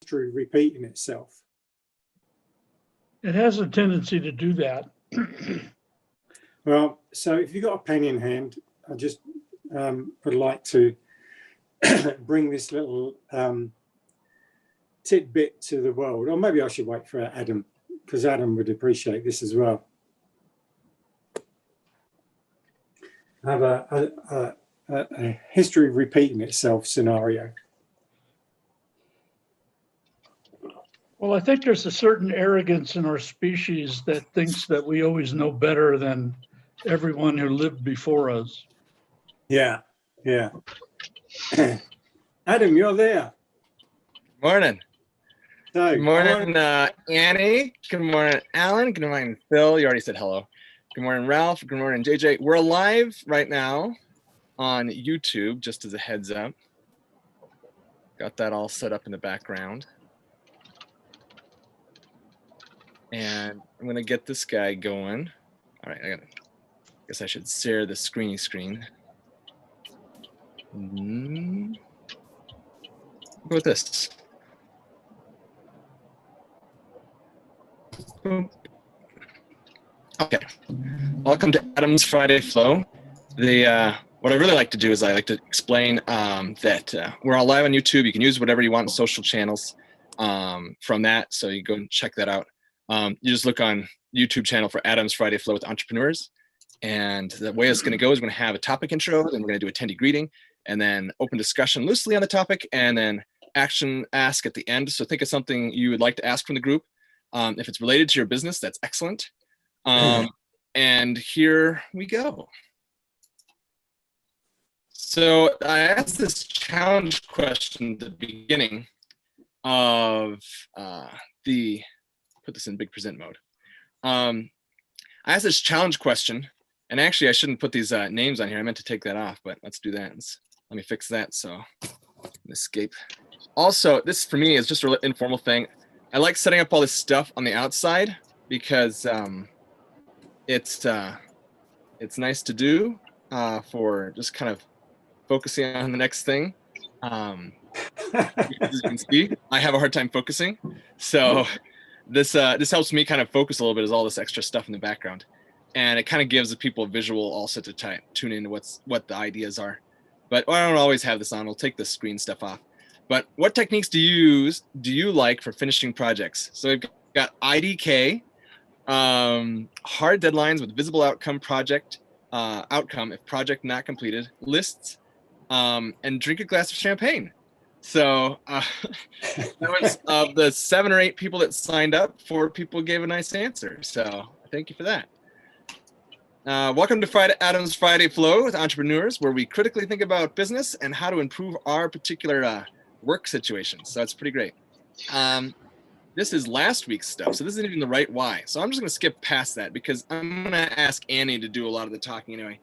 history repeating itself. It has a tendency to do that. Well, so if you've got a pen in hand, I just would like to bring this little tidbit to the world. Or maybe I should wait for Adam, because Adam would appreciate this as well. I have a history repeating itself scenario. Well, I think there's a certain arrogance in our species that thinks that we always know better than everyone who lived before us. Yeah, yeah. Adam, you're there. Morning. So, Good morning, Annie. Good morning, Alan. Good morning, Phil. You already said hello. Good morning, Ralph. Good morning, JJ. We're live right now on YouTube, just as a heads up. Got that all set up in the background. And I'm going to get this guy going. All right, I guess I should share the screen. Go with this. Boom. Okay, welcome to Adam's Friday Flow. What I really like to do is I like to explain that we're all live on YouTube. You can use whatever you want in social channels from that, so you go and check that out. You just look on YouTube channel for Adam's Friday Flow with Entrepreneurs, and the way it's going to go is we're going to have a topic intro, then we're going to do attendee greeting, and then open discussion loosely on the topic, and then action ask at the end. So think of something you would like to ask from the group. If it's related to your business, that's excellent. And here we go. So I asked this challenge question at the beginning of put this in big present mode. I asked this challenge question, and actually I shouldn't put these names on here. I meant to take that off, but let's do that. Let me fix that. So escape. Also, this for me is just a really informal thing. I like setting up all this stuff on the outside because it's nice to do for just kind of focusing on the next thing. As you can see, I have a hard time focusing, so this helps me kind of focus a little bit. Is all this extra stuff in the background, and it kind of gives the people a visual also to tune into what the ideas are. But I don't always have this on. We'll take the screen stuff off. But what techniques do you like for finishing projects? So we've got IDK, hard deadlines with visible outcome outcome if project not completed, lists, and drink a glass of champagne. So that was of the 7 or 8 people that signed up, 4 people gave a nice answer. So thank you for that. Welcome to Adam's Friday Flow with Entrepreneurs, where we critically think about business and how to improve our particular work situations. So that's pretty great. This is last week's stuff, so this isn't even the right why. So I'm just going to skip past that because I'm going to ask Annie to do a lot of the talking anyway.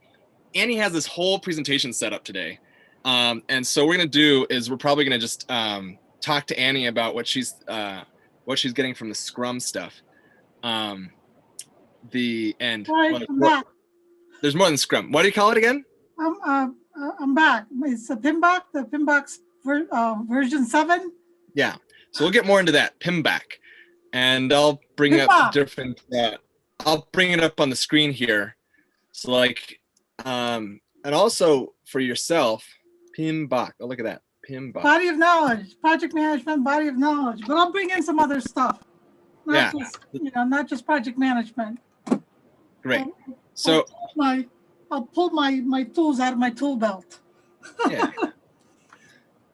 Annie has this whole presentation set up today. And so what we're going to do is we're probably going to just talk to Annie about what she's getting from the Scrum stuff. There's more than Scrum. What do you call it again? I'm back. It's a PMBOK, the PMBOK's version 7. Yeah. So we'll get more into that PMBOK, and I'll bring up different. I'll bring it up on the screen here. So like, and also for yourself, PMBOK. Oh, look at that, PMBOK. Body of knowledge, project management, body of knowledge. But I'll bring in some other stuff. Not just project management. Great. So I'll pull my tools out of my tool belt. Yeah.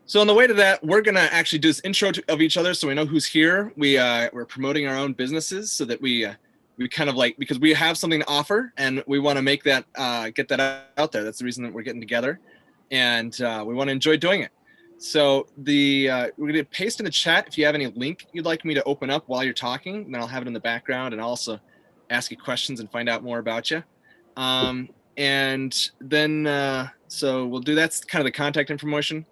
So on the way to that, we're gonna actually do this intro of each other so we know who's here. We're promoting our own businesses so that we kind of like, because we have something to offer and we want to make that get that out there. That's the reason that we're getting together, and we want to enjoy doing it. So we're gonna paste in the chat if you have any link you'd like me to open up while you're talking, and then I'll have it in the background and I'll also ask you questions and find out more about you. And then so we'll do, that's kind of the contact information.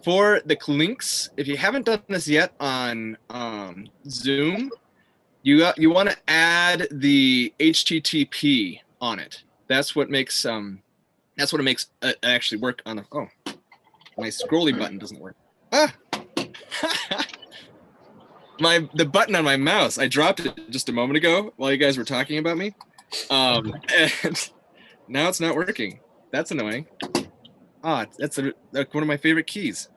For the links, if you haven't done this yet on Zoom, you want to add the HTTP on it. That's what makes it actually work on the. Oh, my scrolly button doesn't work. Ah, the button on my mouse, I dropped it just a moment ago while you guys were talking about me. And now it's not working. That's annoying. That's like one of my favorite keys.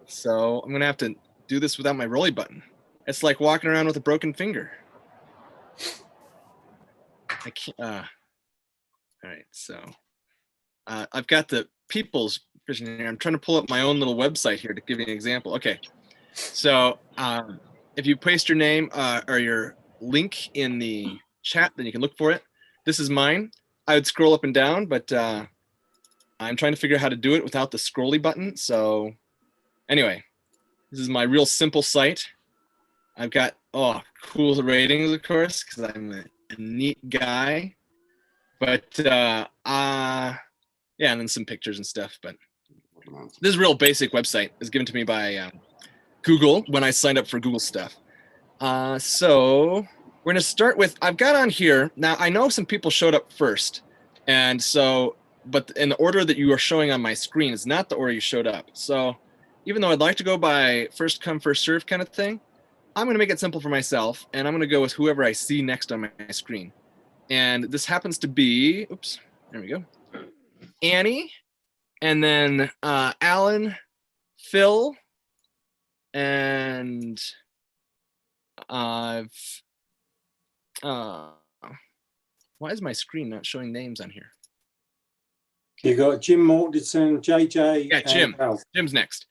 So I'm gonna have to do this without my rolly button. It's like walking around with a broken finger. I can't. All right, so I've got the people's vision here. I'm trying to pull up my own little website here to give you an example. Okay, so if you paste your name or your link in the chat, then you can look for it. This is mine. I would scroll up and down, but I'm trying to figure out how to do it without the scrolly button. So anyway, this is my real simple site. I've got cool ratings, of course, because I'm a neat guy. But yeah, and then some pictures and stuff. But this real basic website is given to me by Google when I signed up for Google stuff. So we're gonna start with, I've got on here, now I know some people showed up first. And so, but in the order that you are showing on my screen is not the order you showed up. So even though I'd like to go by first come, first serve kind of thing, I'm gonna make it simple for myself and I'm gonna go with whoever I see next on my screen. And this happens to be, oops, there we go. Annie, and then Alan, Phil, and why is my screen not showing names on here? You got Jim Mortensen, JJ. Yeah, Jim. Ralph. Jim's next.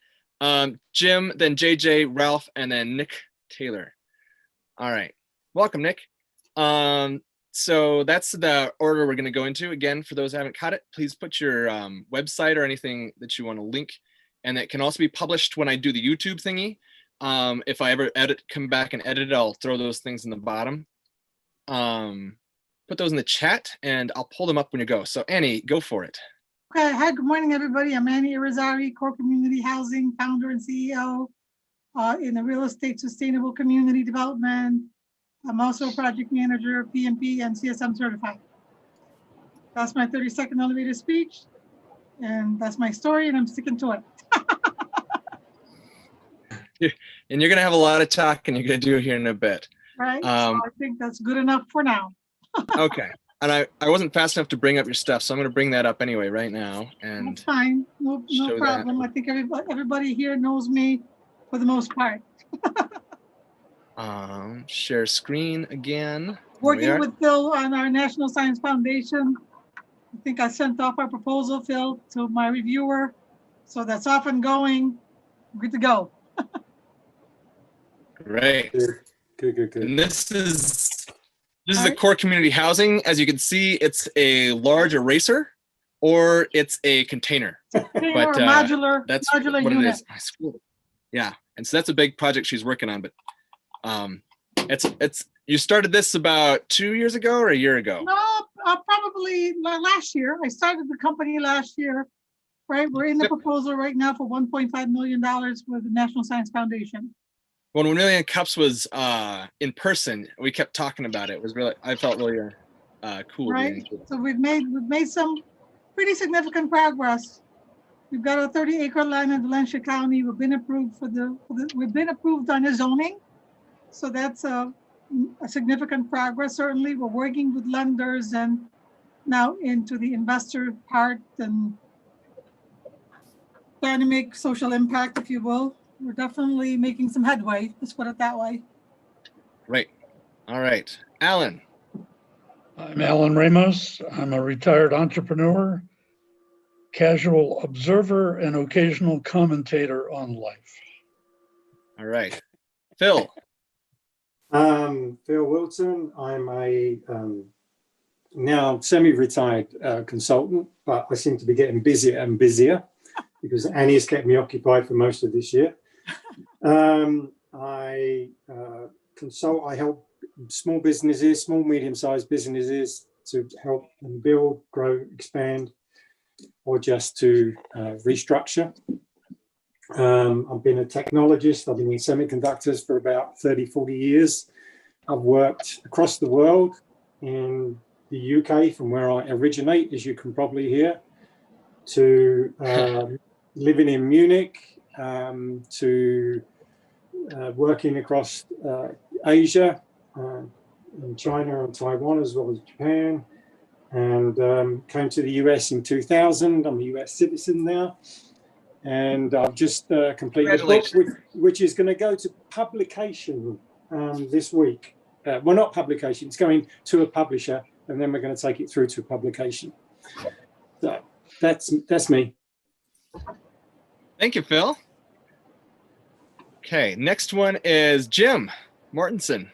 Jim, then JJ, Ralph, and then Nick Taylor. All right. Welcome, Nick. So that's the order we're going to go into. Again, for those who haven't caught it, please put your website or anything that you want to link. And it can also be published when I do the YouTube thingy. If I ever come back and edit it, I'll throw those things in the bottom. Put those in the chat and I'll pull them up when you go. So Annie, go for it. Okay, hi, good morning, everybody. I'm Annie Irizarry, Core Community Housing founder and CEO in the real estate sustainable community development. I'm also a project manager, PMP, and CSM certified. That's my 30-second elevator speech, and that's my story, and I'm sticking to it. And you're going to have a lot of talking you're going to do here in a bit. Right, so I think that's good enough for now. Okay. And I wasn't fast enough to bring up your stuff, so I'm going to bring that up anyway right now. And That's fine, no show problem. I think everybody here knows me for the most part. Share screen again. There we Working are. with Phil on our National Science Foundation. I think I sent off our proposal, Phil, to my reviewer. So that's off and going. Good to go. Great. Good. And this is the Alright. core community housing. As you can see, it's a large eraser or it's a container. Container But, or modular, That's modular what unit. it is. My school. Yeah. And so that's a big project she's working on. But it's you started this about 2 years ago or a year ago? No, probably last year. I started the company last year, right? We're in the Yep. proposal right now for $1.5 million with the National Science Foundation. When 1 Million Cups was in person, we kept talking about it. It was really, I felt really cool. Right. So we've made some pretty significant progress. We've got a 30-acre land in Valencia County. We've been approved we've been approved on the zoning. So that's a significant progress. Certainly, we're working with lenders and now into the investor part and trying to make social impact, if you will. We're definitely making some headway. Let's put it that way. Right. All right. Alan. I'm Alan Ramos. I'm a retired entrepreneur, casual observer, and occasional commentator on life. All right. Phil. Phil Wilson. I'm a now semi-retired consultant, but I seem to be getting busier and busier because Annie's kept me occupied for most of this year. I consult, I help small businesses, small, medium-sized businesses to help them build, grow, expand, or just to restructure. I've been a technologist. I've been in semiconductors for about 30, 40 years. I've worked across the world in the UK, from where I originate, as you can probably hear, to living in Munich, to working across Asia, in China and Taiwan, as well as Japan, and came to the US in 2000. I'm a US citizen now, and I've just completed a book which is going to go to publication this week. Well, not publication, it's going to a publisher, and then we're going to take it through to publication. So that's me. Thank you, Phil. Okay, next one is Jim Mortensen.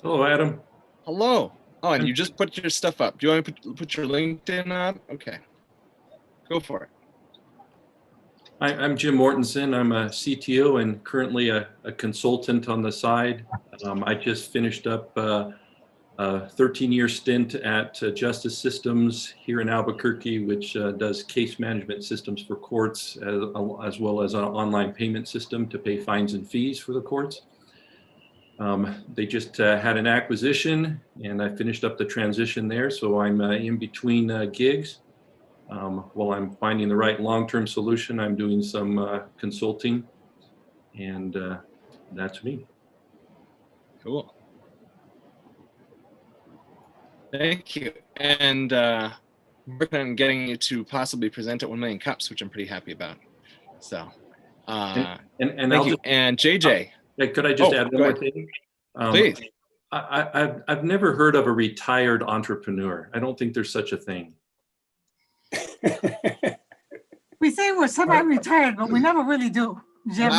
Hello, Adam. Hello. Oh, and you just put your stuff up. Do you want to put your LinkedIn up? Okay. Go for it. I'm Jim Mortensen. I'm a CTO and currently a consultant on the side. I just finished up a 13-year stint at Justice Systems here in Albuquerque, which does case management systems for courts, as well as an online payment system to pay fines and fees for the courts. They just had an acquisition, and I finished up the transition there, so I'm in between gigs. While I'm finding the right long-term solution, I'm doing some consulting, and that's me. Cool. Thank you. And working on getting you to possibly present at 1 Million Cups, which I'm pretty happy about. So, and thank you. And JJ. Could I just add one more thing? Please. I've never heard of a retired entrepreneur. I don't think there's such a thing. We say we're semi-retired, but we never really do, Jim.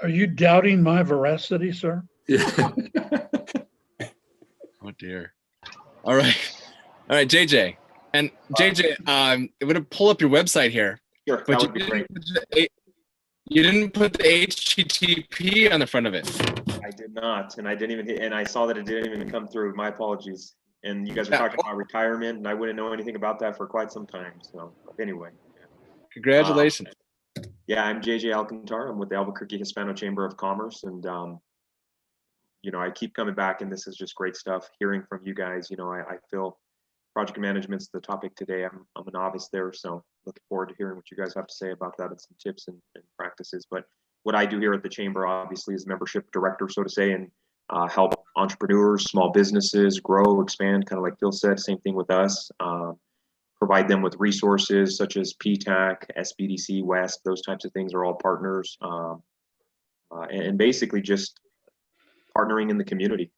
Are you doubting my veracity, sir? Yeah. Oh dear. All right, JJ. And JJ, I'm gonna pull up your website here. Sure, but that would be great. You didn't put the HTTP on the front of it. I did not, and I didn't even and I saw that it didn't even come through. My apologies. And you guys are talking about retirement, and I wouldn't know anything about that for quite some time. So anyway. Congratulations. Yeah, I'm JJ Alcantar. I'm with the Albuquerque Hispano Chamber of Commerce, and you know, I keep coming back, and this is just great stuff. Hearing from you guys, you know, I feel project management's the topic today. I'm a novice there, so looking forward to hearing what you guys have to say about that and some tips and practices. But what I do here at the chamber, obviously, is membership director, so to say, and help entrepreneurs, small businesses grow, expand, kind of like Phil said. Same thing with us. Provide them with resources such as PTAC, SBDC, West, those types of things are all partners. And basically just partnering in the community,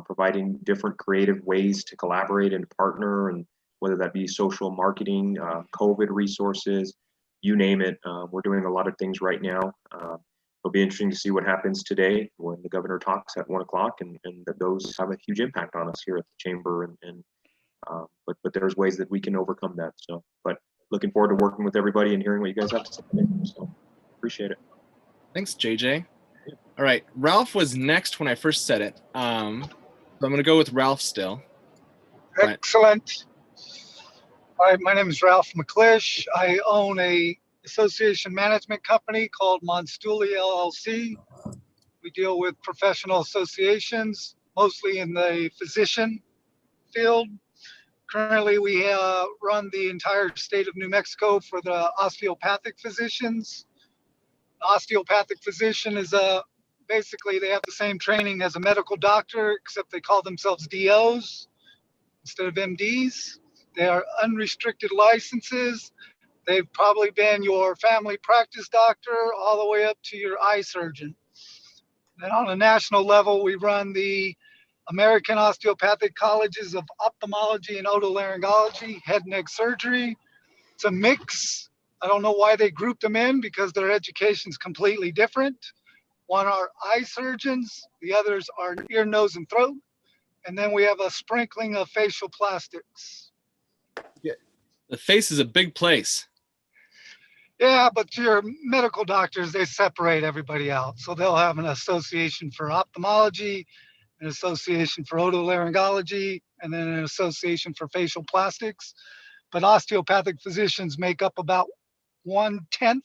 providing different creative ways to collaborate and partner, and whether that be social marketing, COVID resources, you name it. We're doing a lot of things right now. It'll be interesting to see what happens today when the governor talks at 1 o'clock, and that those have a huge impact on us here at the chamber. But there's ways that we can overcome that. So, but looking forward to working with everybody and hearing what you guys have to say. So, appreciate it. Thanks, JJ. All right, Ralph was next when I first said it. So I'm going to go with Ralph still. Excellent. Hi, my name is Ralph McClish. I own a association management company called Monstuli LLC. We deal with professional associations, mostly in the physician field. Currently, we run the entire state of New Mexico for the osteopathic physicians. The osteopathic physician is basically they have the same training as a medical doctor, except they call themselves DOs instead of MDs. They are unrestricted licenses. They've probably been your family practice doctor all the way up to your eye surgeon. And on a national level, we run the American Osteopathic Colleges of Ophthalmology and Otolaryngology, head and neck surgery. It's a mix. I don't know why they grouped them in, because their education is completely different. One are eye surgeons, the others are ear, nose, and throat. And then we have a sprinkling of facial plastics. Yeah. The face is a big place. Yeah, but your medical doctors, they separate everybody out. So they'll have an association for ophthalmology, an association for otolaryngology, and then an association for facial plastics. But osteopathic physicians make up about 1/10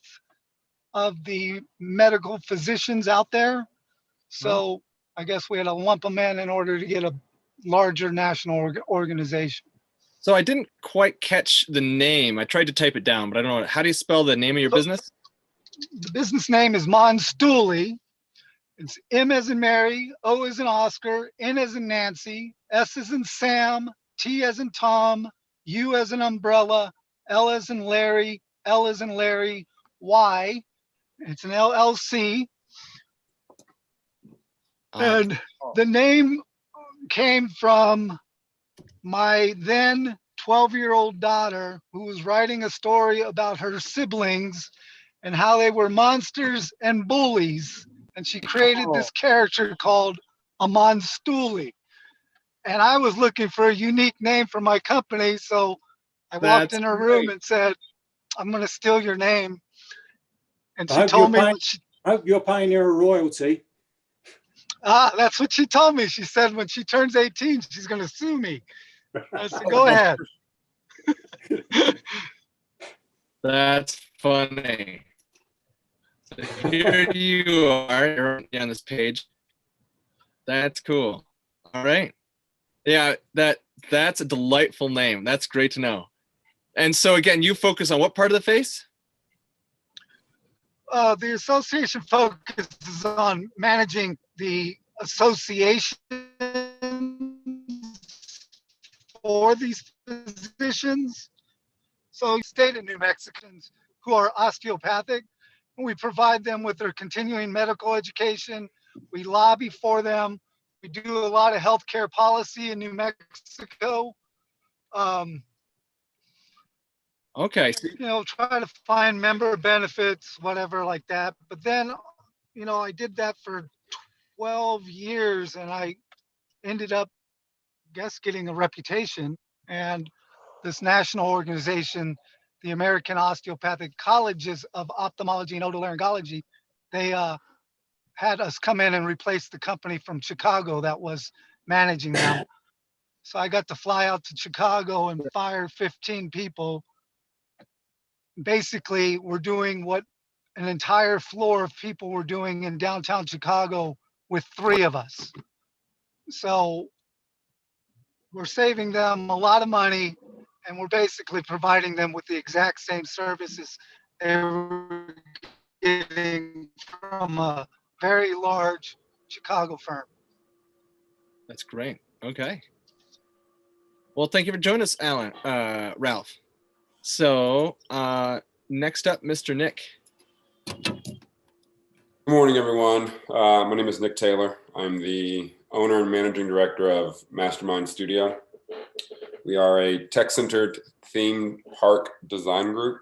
of the medical physicians out there. So I guess we had to lump them in order to get a larger national organization. So I didn't quite catch the name. I tried to type it down, but I don't know. How do you spell the name of your business? the business name is Monstooli. It's M as in Mary, O as in Oscar, N as in Nancy, S as in Sam, T as in Tom, U as in umbrella, L as in Larry, L as in Larry, Y. It's an LLC. And the name came from my then 12-year-old daughter, who was writing a story about her siblings and how they were monsters and bullies. And she created this character called a Monstooli. And I was looking for a unique name for my company. So I walked in her room and said, I'm going to steal your name. And she told me, I hope you're paying her a royalty. That's what she told me. She said when she turns 18, she's going to sue me. I said, go ahead. That's funny. So here you are on this page. That's cool. All right. Yeah, that's a delightful name. That's great to know. And so again, you focus on what part of the face? The association focuses on managing the association for these physicians. So state of New Mexicans who are osteopathic, and we provide them with their continuing medical education. We lobby for them. We do a lot of healthcare policy in New Mexico. Okay. Try to find member benefits, whatever like that. But then, I did that for 12 years and I ended up, getting a reputation. And this national organization, the American Osteopathic Colleges of Ophthalmology and Otolaryngology, they had us come in and replace the company from Chicago that was managing them. So I got to fly out to Chicago and fire 15 people. Basically, we're doing what an entire floor of people were doing in downtown Chicago with 3 of us. So we're saving them a lot of money, and we're basically providing them with the exact same services they were getting from a very large Chicago firm. That's great. Okay. Well, thank you for joining us, Ralph. So next up, Mr. Nick. Good morning, everyone. My name is Nick Taylor. I'm the owner and managing director of Mastermind Studio. We are a tech-centered theme park design group,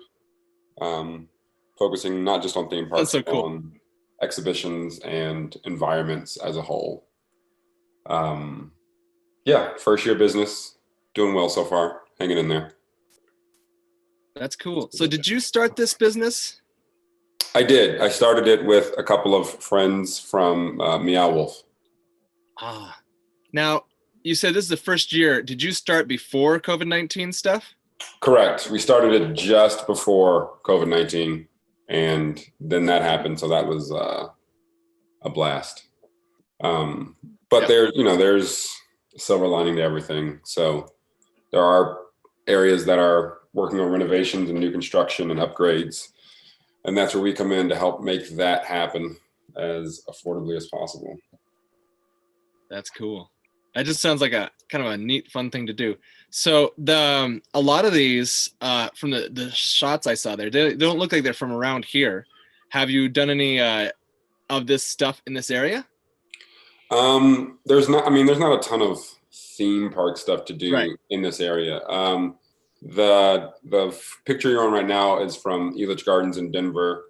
focusing not just on theme parks, but on exhibitions and environments as a whole. First year business, doing well so far, hanging in there. That's cool. So did you start this business? I did. I started it with a couple of friends from Meow Wolf. Now, you said this is the first year. Did you start before COVID-19 stuff? Correct. We started it just before COVID-19, and then that happened. So that was a blast. But there's a silver lining to everything. So there are areas that are working on renovations and new construction and upgrades. And that's where we come in to help make that happen as affordably as possible. That's cool. That just sounds like a kind of a neat, fun thing to do. So a lot of these from the shots I saw there, they don't look like they're from around here. Have you done any of this stuff in this area? There's not a ton of theme park stuff to do in this area. The picture you're on right now is from Elitch Gardens in Denver.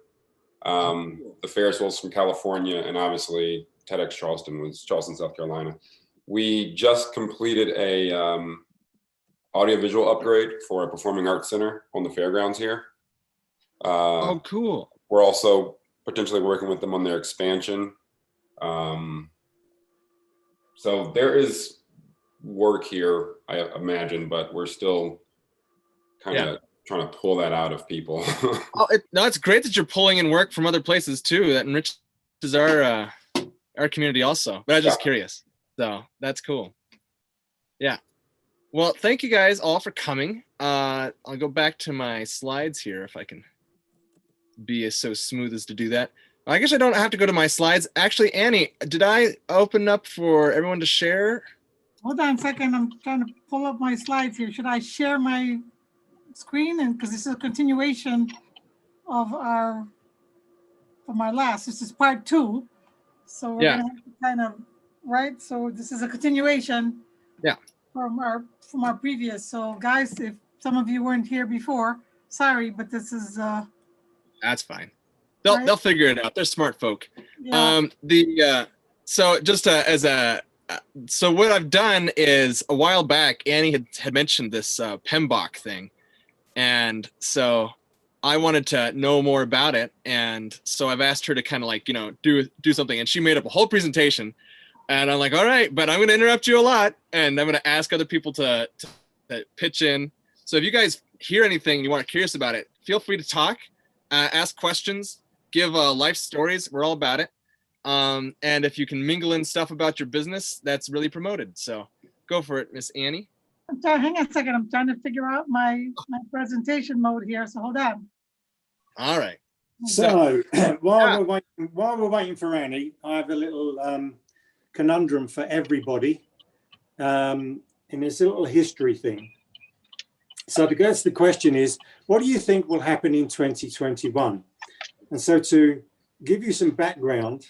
The Ferris wheel's from California, and obviously TEDx Charleston was Charleston, South Carolina. We just completed a audiovisual upgrade for a performing arts center on the fairgrounds here. Oh, cool. We're also potentially working with them on their expansion. So there is work here, I imagine, but we're still kind of trying to pull that out of people. It's great that you're pulling in work from other places too. That enriches our community also. But I'm just curious. So that's cool. Yeah. Well, thank you guys all for coming. I'll go back to my slides here if I can be so smooth as to do that. I guess I don't have to go to my slides. Actually, Annie, did I open up for everyone to share? Hold on a second, I'm trying to pull up my slides here. Should I share my screen? And because this is a continuation of our last, this is part 2. So we're Yeah. gonna have to kind of, right? So this is a continuation. Yeah. From our previous. So guys, if some of you weren't here before, sorry, but this is That's fine. They'll Right. they'll figure it out. They're smart folk. yeah. So just so what I've done is a while back, Annie had mentioned this PMBOK thing, and so I wanted to know more about it, and so I've asked her to kind of like do something, and she made up a whole presentation, and I'm like, all right, but I'm going to interrupt you a lot, and I'm going to ask other people to pitch in. So if you guys hear anything you want curious about it, feel free to talk, ask questions, give life stories. We're all about it. And if you can mingle in stuff about your business, that's really promoted. So go for it, Miss Annie. Hang on a second. I'm trying to figure out my presentation mode here. So hold on. All right. So while we're waiting for Annie, I have a little conundrum for everybody, and it's a little history thing. So I guess the question is, what do you think will happen in 2021? And so to give you some background,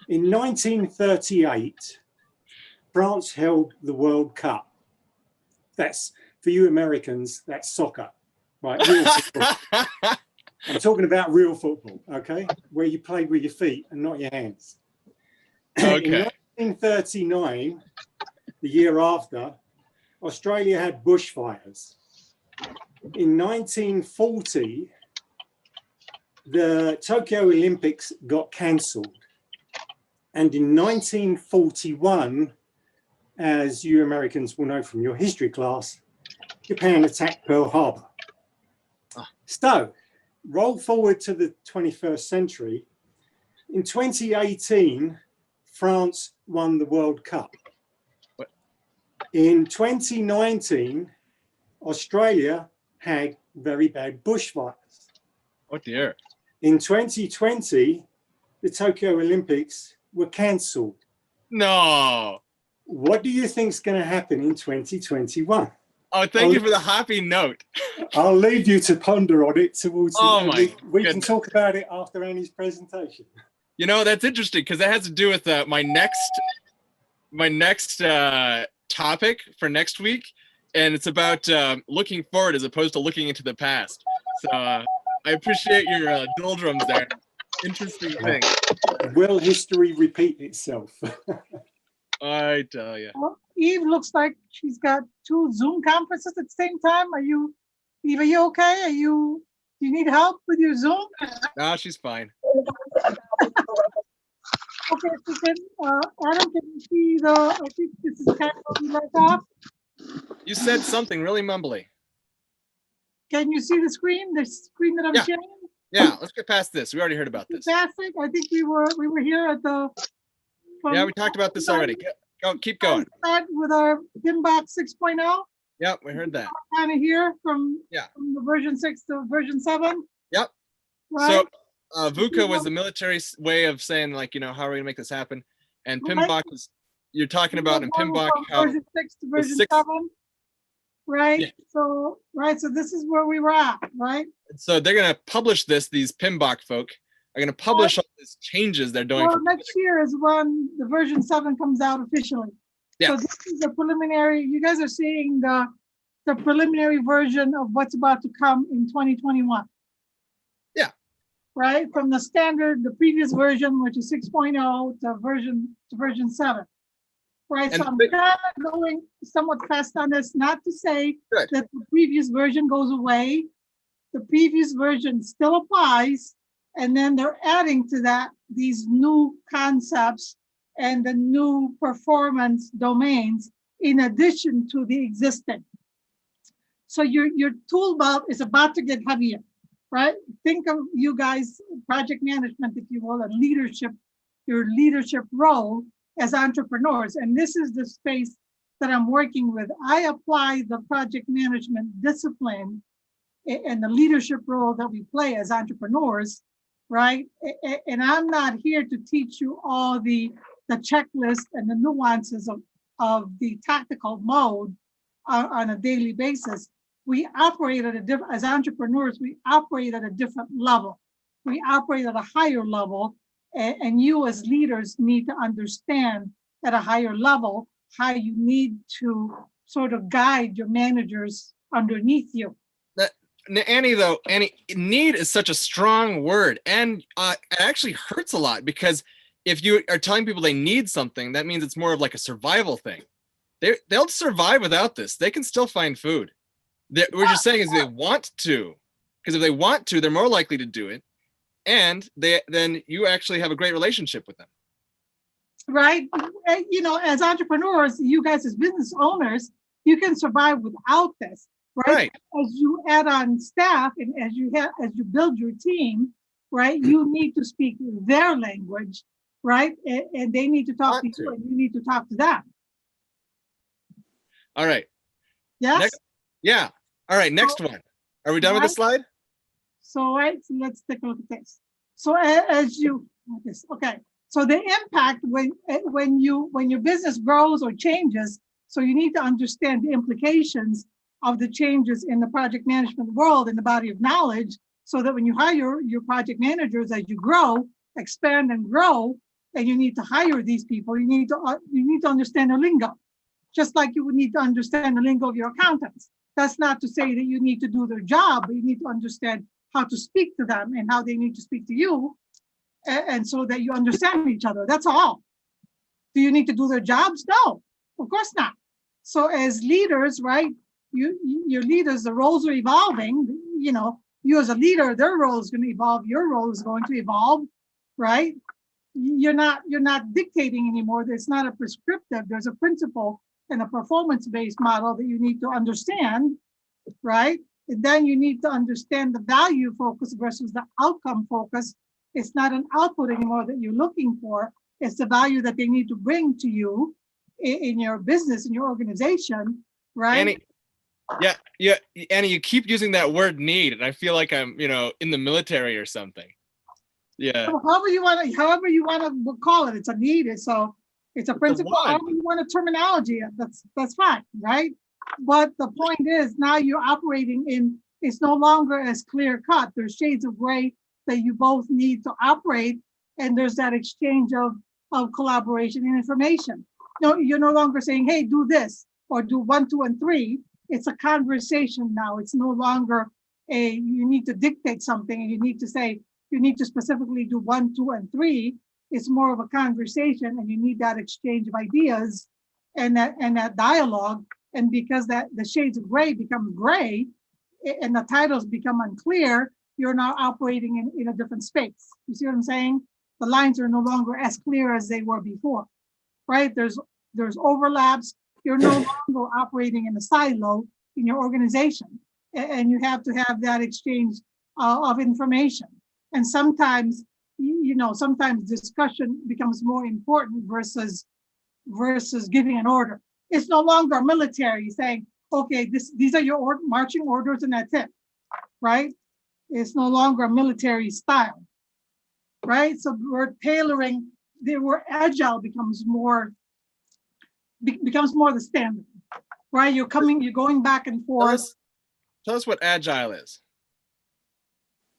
in 1938, France held the World Cup. That's, for you Americans, that's soccer, right? Real football. I'm talking about real football, okay? Where you play with your feet and not your hands. Okay. In 1939, the year after, Australia had bushfires. In 1940, the Tokyo Olympics got cancelled. And in 1941, as you Americans will know from your history class, Japan attacked Pearl Harbor. So, roll forward to the 21st century. In 2018, France won the World Cup. What? In 2019, Australia had very bad bushfires. Oh dear. In 2020, the Tokyo Olympics were cancelled. No. What do you think is going to happen in 2021? Oh, thank you for the happy note. I'll leave you to ponder on it towards Oh my we can goodness. talk about it after Annie's presentation. That's interesting because that has to do with my next topic for next week, and it's about looking forward as opposed to looking into the past. So I appreciate your doldrums there. Interesting thing. Will history repeat itself? I tell you. Well, Eve looks like she's got 2 Zoom conferences at the same time. Eve, are you okay? Do you need help with your Zoom? No, she's fine. Okay, so can, Adam, can you see I think this is kind of what we left off. You said something really mumbly. Can you see the screen that I'm Yeah. sharing? Yeah, let's get past this. We already heard about this. Fantastic. I think we were here at the. Yeah, we talked about this already. Go, keep going. Start with our PMBOK 6.0. Yep, we heard that. Kind of here from Yeah. from the version 6 to version 7. Yep. Right. So VUCA was the military way of saying, like, how are we gonna make this happen? And Right. PMBOK was, you're talking about in Going PMBOK from how, version 6 to version 6 7. Right. Yeah. So this is where we were at, right? so they're gonna publish these PMBOK folk are gonna publish all these changes they're doing. Well, next year is when the version 7 comes out officially. Yeah. So this is the preliminary. You guys are seeing the preliminary version of what's about to come in 2021. Yeah. Right, from the standard, the previous version, which is 6.0 to version 7. Right, And so I'm the- kind of going somewhat fast on this, not to say Good. that the previous version goes away. The previous version still applies, and then they're adding to that these new concepts and the new performance domains in addition to the existing. So your tool belt is about to get heavier, right? Think of you guys, project management, if you will, and leadership, your leadership role as entrepreneurs. And this is the space that I'm working with. I apply the project management discipline and the leadership role that we play as entrepreneurs right? And I'm not here to teach you all the checklist and the nuances of the tactical mode on a daily basis. We operate at a different, as entrepreneurs, we operate at a different level. We operate at a higher level, and you as leaders need to understand at a higher level how you need to sort of guide your managers underneath you. Annie, need is such a strong word, and it actually hurts a lot, because if you are telling people they need something, that means it's more of like a survival thing. They'll survive without this. They can still find food. What you're saying is they want to, because if they want to, they're more likely to do it, and then you actually have a great relationship with them. Right? You know, as entrepreneurs, you guys as business owners, you can survive without this. Right? As you add on staff and as you build your team, right? You need to speak their language, right? And they need to talk to you, and you need to talk to them. All right. Yes. Yeah. All right. Next one. Are we done with the slide? So so let's take a look at this. So as you okay. So the impact when your business grows or changes, so you need to understand the implications of the changes in the project management world and the body of knowledge, so that when you hire your project managers, as you grow, expand and grow, and you need to hire these people, you need to understand their lingo, just like you would need to understand the lingo of your accountants. That's not to say that you need to do their job, but you need to understand how to speak to them and how they need to speak to you, and so that you understand each other. That's all. Do you need to do their jobs? No, of course not. So as leaders, right? Your leaders, the roles are evolving. You know, you as a leader, their role is going to evolve. Your role is going to evolve, right? You're not dictating anymore. It's not a prescriptive. There's a principle and a performance-based model that you need to understand, right? And then you need to understand the value focus versus the outcome focus. It's not an output anymore that you're looking for. It's the value that they need to bring to you in your business, in your organization, right? Annie, yeah, Annie, you keep using that word need, and I feel like I'm, in the military or something. Yeah. So however you want to call it, it's a need. It's a principle. However you want a terminology, that's fine, right? But the point is, now you're operating in. It's no longer as clear cut. There's shades of gray that you both need to operate, and there's that exchange of collaboration and information. No, you're no longer saying, "Hey, do this," or "Do 1, 2, and 3." It's a conversation now. It's no longer you need to dictate something and you need to say, you need to specifically do 1, 2, and 3. It's more of a conversation, and you need that exchange of ideas and that dialogue. And because that the shades of gray become gray and the titles become unclear, you're now operating in a different space. You see what I'm saying? The lines are no longer as clear as they were before, right? There's overlaps. You're no longer operating in a silo in your organization, and you have to have that exchange of information. And sometimes, sometimes discussion becomes more important versus giving an order. It's no longer military saying, okay, these are your marching orders and that's it, right? It's no longer a military style, right? So we're tailoring, where agile becomes more the standard, right? You're going back and forth. Tell us what agile is.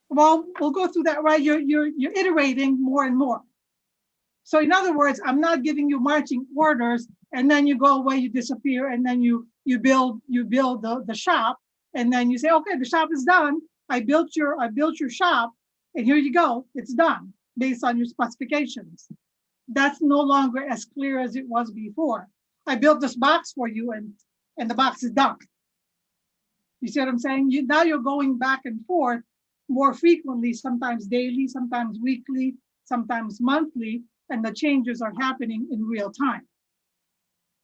Well, we'll go through that, right? You're iterating more and more. So in other words, I'm not giving you marching orders and then you go away, you disappear, and then you build the shop, and then you say, okay, the shop is done. I built your shop, and here you go, it's done based on your specifications. That's no longer as clear as it was before. I built this box for you, and the box is done. You see what I'm saying? Now you're going back and forth more frequently, sometimes daily, sometimes weekly, sometimes monthly, and the changes are happening in real time.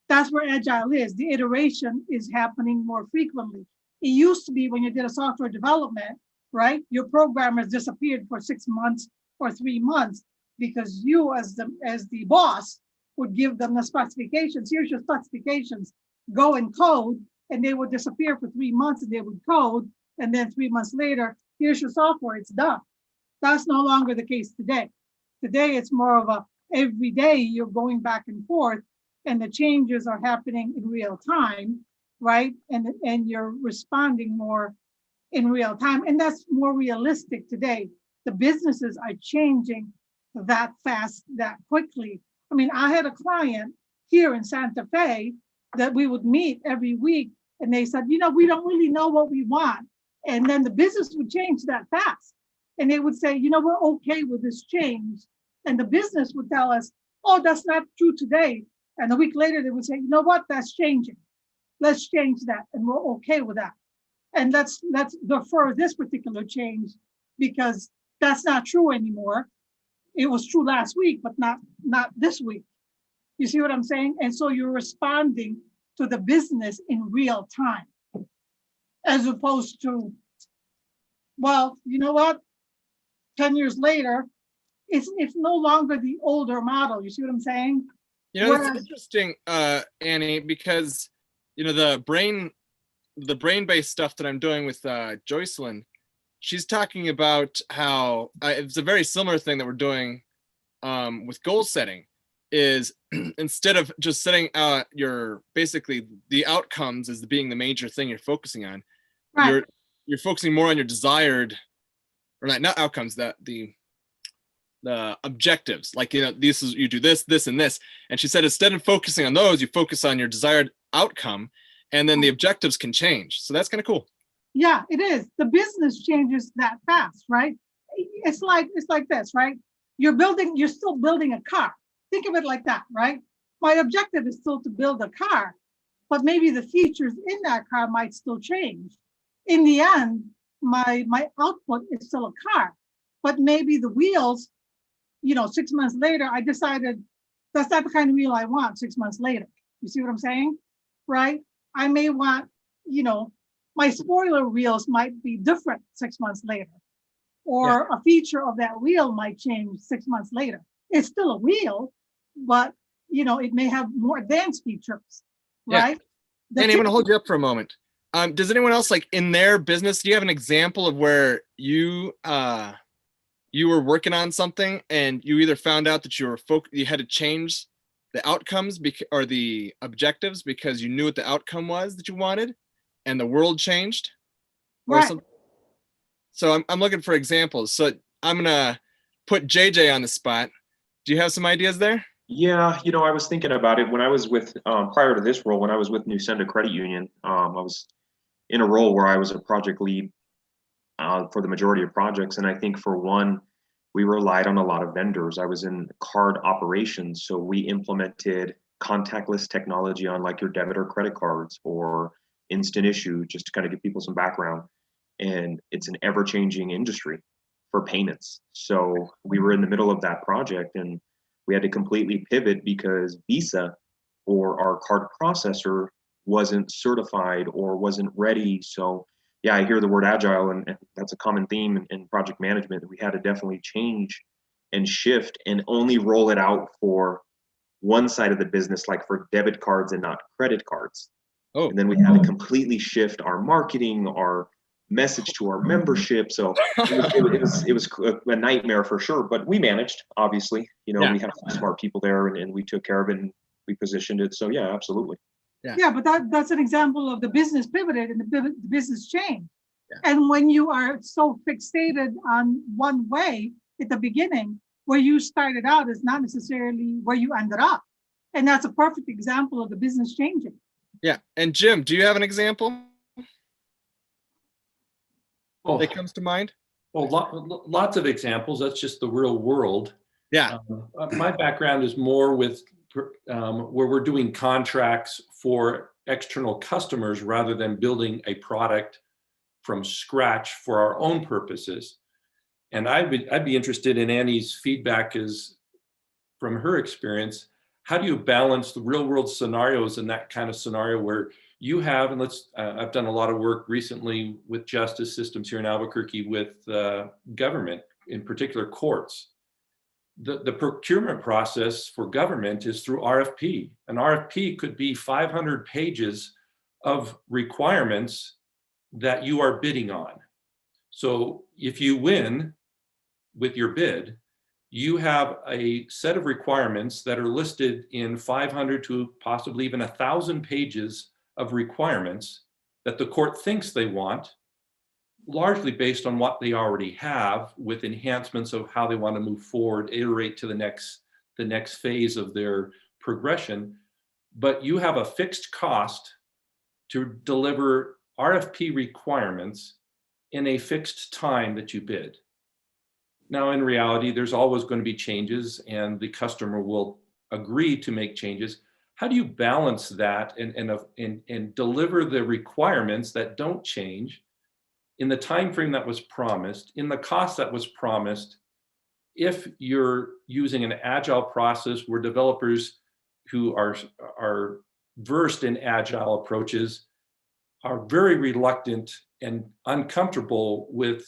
That's where agile is. The iteration is happening more frequently. It used to be when you did a software development, right? Your programmers disappeared for 6 months or 3 months because you, as the boss, would give them the specifications. Here's your specifications. Go and code, and they would disappear for 3 months, and they would code, and then 3 months later, here's your software. It's done. That's no longer the case today. Today, it's more of a every day you're going back and forth, and the changes are happening in real time, right? And you're responding more in real time, and that's more realistic today. The businesses are changing that fast, that quickly. I mean, I had a client here in Santa Fe that we would meet every week, and they said, we don't really know what we want. And then the business would change that fast. And they would say, we're okay with this change. And the business would tell us, oh, that's not true today. And a week later, they would say, you know what, that's changing. Let's change that. And we're okay with that. And let's defer this particular change because that's not true anymore. It was true last week, but not this week. You see what I'm saying? And so you're responding to the business in real time, as opposed to, well, you know what? 10 years later, it's no longer the older model. You see what I'm saying? It's interesting, Annie, because the brain-based stuff that I'm doing with Joycelyn, she's talking about how it's a very similar thing that we're doing with goal setting. Is instead of just setting out basically the outcomes as being the major thing you're focusing on, right. You're focusing more on your desired, or not outcomes, the objectives. Like, this is, you do this, this, and this. And she said, instead of focusing on those, you focus on your desired outcome, and then the objectives can change. So that's kind of cool. Yeah, it is. The business changes that fast, right? It's like this, right? You're still building a car. Think of it like that, right? My objective is still to build a car, but maybe the features in that car might still change. In the end, my output is still a car, but maybe the wheels, 6 months later, I decided that's not the kind of wheel I want 6 months later. You see what I'm saying? Right? I may want, my spoiler wheels might be different 6 months later, or a feature of that wheel might change 6 months later. It's still a wheel, but it may have more advanced features, right? Annie, I'm going to hold you up for a moment. Does anyone else, like in their business, do you have an example of where you were working on something and you either found out that you had to change the outcomes or the objectives because you knew what the outcome was that you wanted, and the world changed? Right. So I'm looking for examples. So I'm going to put JJ on the spot. Do you have some ideas there? Yeah, I was thinking about it when I was with, prior to this role, when I was with New Senda Credit Union, I was in a role where I was a project lead for the majority of projects. And I think for one, we relied on a lot of vendors. I was in card operations. So we implemented contactless technology on like your debit or credit cards or instant issue, just to kind of give people some background. And it's an ever-changing industry for payments. So we were in the middle of that project and we had to completely pivot because Visa or our card processor wasn't certified or wasn't ready. So yeah, I hear the word agile, and that's a common theme in project management. We had to definitely change and shift and only roll it out for one side of the business, like for debit cards and not credit cards. Oh. And then we had to completely shift our marketing, our message to our membership. So it was a nightmare for sure, but we managed, obviously. We have some smart people there, and we took care of it and we positioned it. So yeah, absolutely. Yeah, but that's an example of the business pivoted and the business changed. Yeah. And when you are so fixated on one way at the beginning, where you started out is not necessarily where you ended up. And that's a perfect example of the business changing. Yeah. And Jim, do you have an example that comes to mind? Well, lots of examples. That's just the real world. Yeah. My background is more with where we're doing contracts for external customers rather than building a product from scratch for our own purposes. And I'd be interested in Annie's feedback is from her experience. How do you balance the real world scenarios in that kind of scenario where you have, and I've done a lot of work recently with justice systems here in Albuquerque with government, in particular courts. The procurement process for government is through RFP. An RFP could be 500 pages of requirements that you are bidding on. So if you win, with your bid, you have a set of requirements that are listed in 500 to possibly even 1,000 pages of requirements that the court thinks they want, largely based on what they already have, with enhancements of how they want to move forward, iterate to the next phase of their progression. But you have a fixed cost to deliver RFP requirements in a fixed time that you bid. Now, in reality, there's always going to be changes, and the customer will agree to make changes. How do you balance that and deliver the requirements that don't change in the time frame that was promised, in the cost that was promised, if you're using an agile process where developers who are versed in agile approaches are very reluctant and uncomfortable with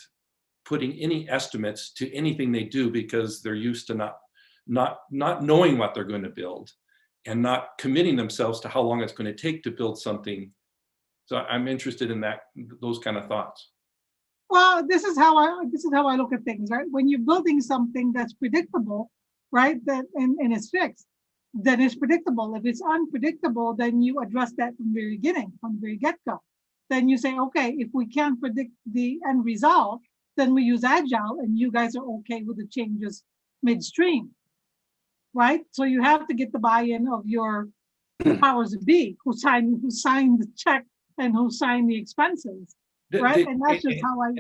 putting any estimates to anything they do because they're used to not knowing what they're going to build and not committing themselves to how long it's going to take to build something. So I'm interested in those kind of thoughts. Well, this is how I look at things, right? When you're building something that's predictable, right, that and it's fixed, then it's predictable. If it's unpredictable, then you address that from the very beginning, from the very get-go. Then you say, okay, if we can't predict the end result, then we use agile, and you guys are okay with the changes midstream, right? So you have to get the buy-in of your powers that be, who signed the check and who signed the expenses, right? And that's just how I.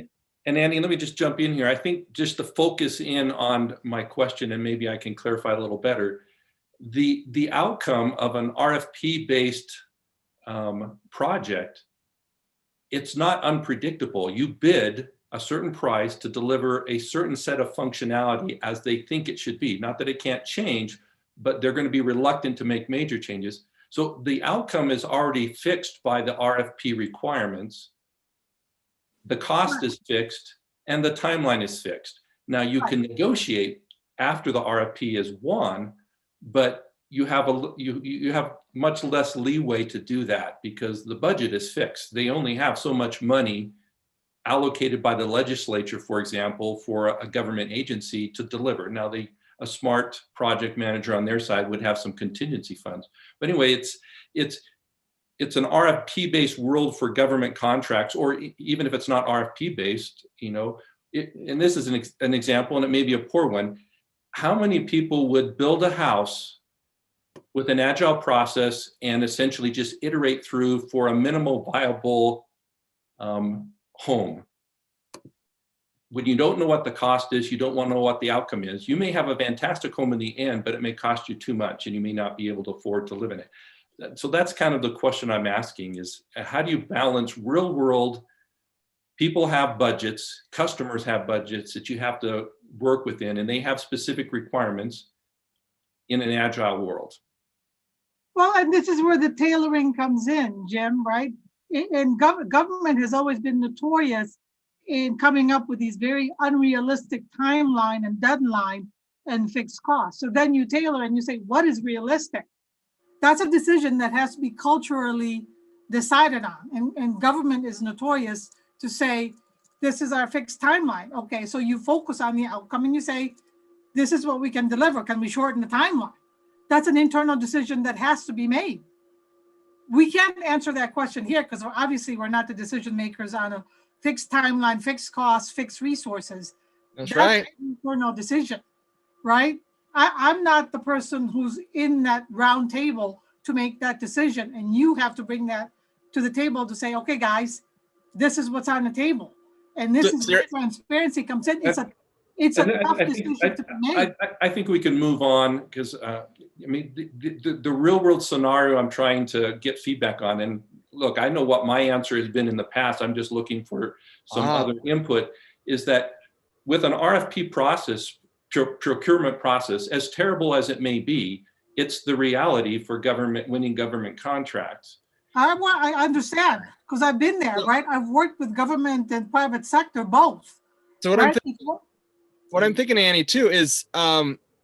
And Annie, let me just jump in here. I think just to focus in on my question, and maybe I can clarify a little better, the outcome of an RFP-based project, it's not unpredictable. You bid a certain price to deliver a certain set of functionality as they think it should be. Not that it can't change, but they're going to be reluctant to make major changes. So the outcome is already fixed by the RFP requirements. The cost is fixed and the timeline is fixed. Now you can negotiate after the RFP is won, but you have you have much less leeway to do that because the budget is fixed. They only have so much money allocated by the legislature, for example, for a government agency to deliver. Now, a smart project manager on their side would have some contingency funds. But anyway, it's an RFP-based world for government contracts, or even if it's not RFP-based, and this is an example, and it may be a poor one. How many people would build a house with an agile process and essentially just iterate through for a minimal viable home? When you don't know what the cost is, you don't want to know what the outcome is. You may have a fantastic home in the end, but it may cost you too much and you may not be able to afford to live in it. So that's kind of the question I'm asking is, how do you balance real world? People have budgets, customers have budgets that you have to work within, and they have specific requirements in an agile world. Well, and this is where the tailoring comes in, Jim, right? And government has always been notorious in coming up with these very unrealistic timeline and deadline and fixed costs. So then you tailor and you say, what is realistic? That's a decision that has to be culturally decided on. And government is notorious to say, this is our fixed timeline. Okay, so you focus on the outcome and you say, this is what we can deliver. Can we shorten the timeline? That's an internal decision that has to be made. We can't answer that question here because obviously we're not the decision makers on a fixed timeline, fixed costs, fixed resources. That's right. An internal decision, right? I'm not the person who's in that round table to make that decision. And you have to bring that to the table to say, okay, guys, this is what's on the table. And this is where transparency comes in. It's a tough decision to be made. I think we can move on because, the real world scenario I'm trying to get feedback on, and look, I know what my answer has been in the past. I'm just looking for some other input, is that with an RFP process, procurement process, as terrible as it may be, it's the reality for winning government contracts. I understand because I've been there, right? I've worked with government and private sector both. So what I'm thinking, Annie, too, is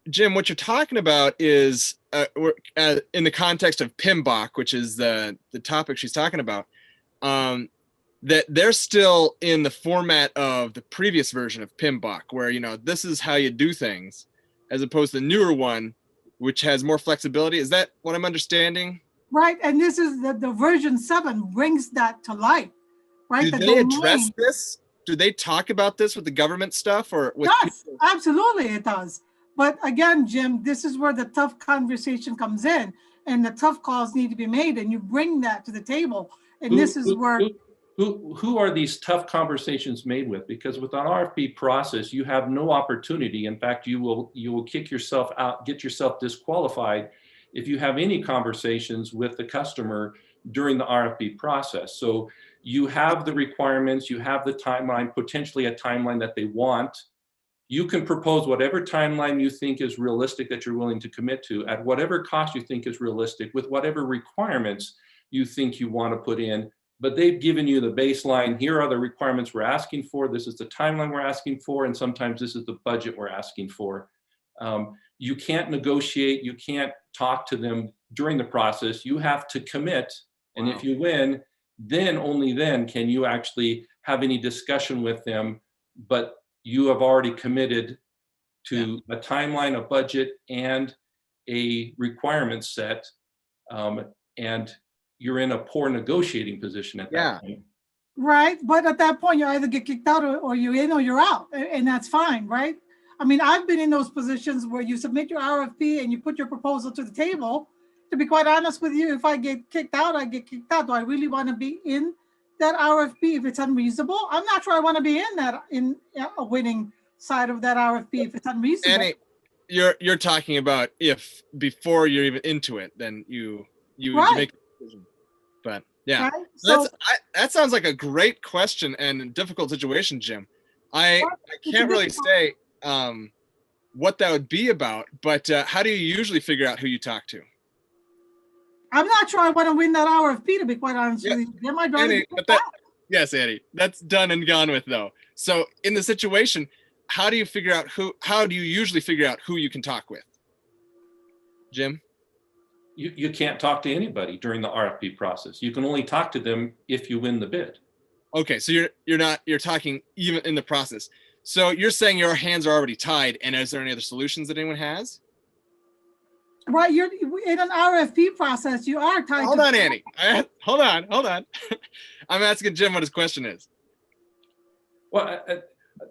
Jim, what you're talking about is in the context of PMBOK, which is the topic she's talking about. that they're still in the format of the previous version of PMBOK, where, you know, this is how you do things, as opposed to the newer one, which has more flexibility. Is that what I'm understanding? Right, and this is the version 7 brings that to light, right? Do The they address domain this? Do they talk about this with the government stuff or with does, absolutely it does. But again, Jim, this is where the tough conversation comes in, and the tough calls need to be made, and you bring that to the table. And this is where who are these tough conversations made with? Because with an RFP process, you have no opportunity. In fact, you will kick yourself out, get yourself disqualified if you have any conversations with the customer during the RFP process. So you have the requirements, you have the timeline, potentially a timeline that they want. You can propose whatever timeline you think is realistic that you're willing to commit to at whatever cost you think is realistic with whatever requirements you think you want to put in. But they've given you the baseline. Here are the requirements we're asking for. This is the timeline we're asking for. And sometimes this is the budget we're asking for. You can't negotiate. You can't talk to them during the process. You have to commit. And if you win, then only then can you actually have any discussion with them. But you have already committed to a timeline, a budget, and a requirement set. And you're in a poor negotiating position at that point. right, but at that point you either get kicked out or you're in or you're out, and that's fine, right? I mean, I've been in those positions where you submit your RFP and you put your proposal to the table. To be quite honest with you, if I get kicked out, I get kicked out. Do I really want to be in that RFP if it's unreasonable? I'm not sure I want to be in a winning side of that RFP if it's unreasonable. Annie, you're talking about if before you're even into it, then you make a decision. But yeah, right? So, that sounds like a great question and a difficult situation, Jim. I can't really say what that would be about, but how do you usually figure out who you talk to? I'm not sure I want to win that RFP, to be quite honest with you. Am I driving? Yes, Annie, that's done and gone with though. So in the situation, how do you usually figure out who you can talk with? Jim? You can't talk to anybody during the RFP process. You can only talk to them if you win the bid. Okay, so you're talking even in the process. So you're saying your hands are already tied, and is there any other solutions that anyone has? Right, you're in an RFP process. You are tied. Hold on, Annie. Hold on. I'm asking Jim what his question is. Well,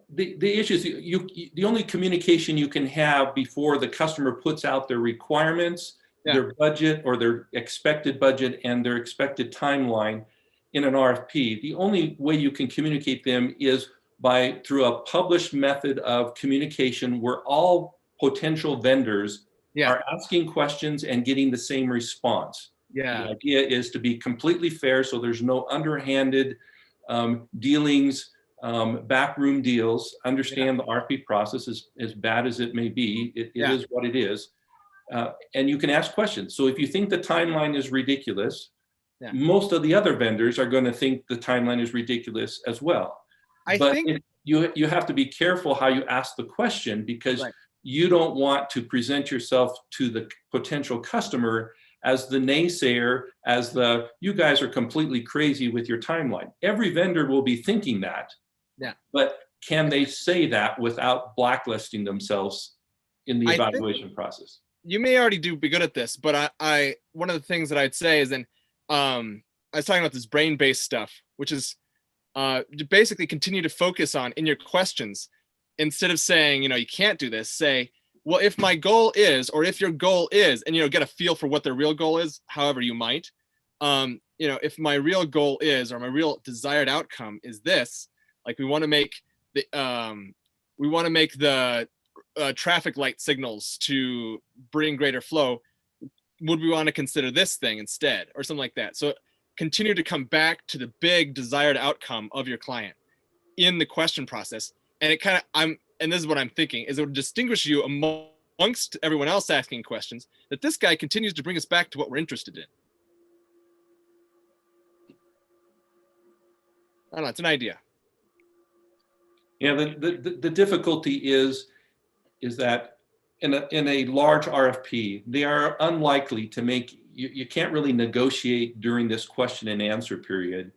the issue is the only communication you can have before the customer puts out their requirements, their budget or their expected budget and their expected timeline in an RFP. The only way you can communicate them is through a published method of communication where all potential vendors are asking questions and getting the same response. The idea is to be completely fair, so there's no underhanded dealings, backroom deals. Understand the RFP process is as bad as it may be. It is what it is. And you can ask questions. So if you think the timeline is ridiculous, most of the other vendors are going to think the timeline is ridiculous as well. But you have to be careful how you ask the question, because you don't want to present yourself to the potential customer as the naysayer, as you guys are completely crazy with your timeline. Every vendor will be thinking that. But can they say that without blacklisting themselves in the evaluation process? You may already be good at this, but I one of the things that I'd say is I was talking about this brain-based stuff, which is to basically continue to focus on in your questions, instead of saying, you can't do this, say, well, if my goal is, or if your goal is, and, get a feel for what their real goal is, however you might, if my real goal is, or my real desired outcome is this, like we want to make the traffic light signals to bring greater flow, would we want to consider this thing instead, or something like that? So continue to come back to the big desired outcome of your client in the question process. And it and this is what I'm thinking, is it would distinguish you amongst everyone else asking questions, that this guy continues to bring us back to what we're interested in. I don't know, it's an idea. Yeah, the difficulty is that in a large RFP, they are unlikely to make, you can't really negotiate during this question and answer period.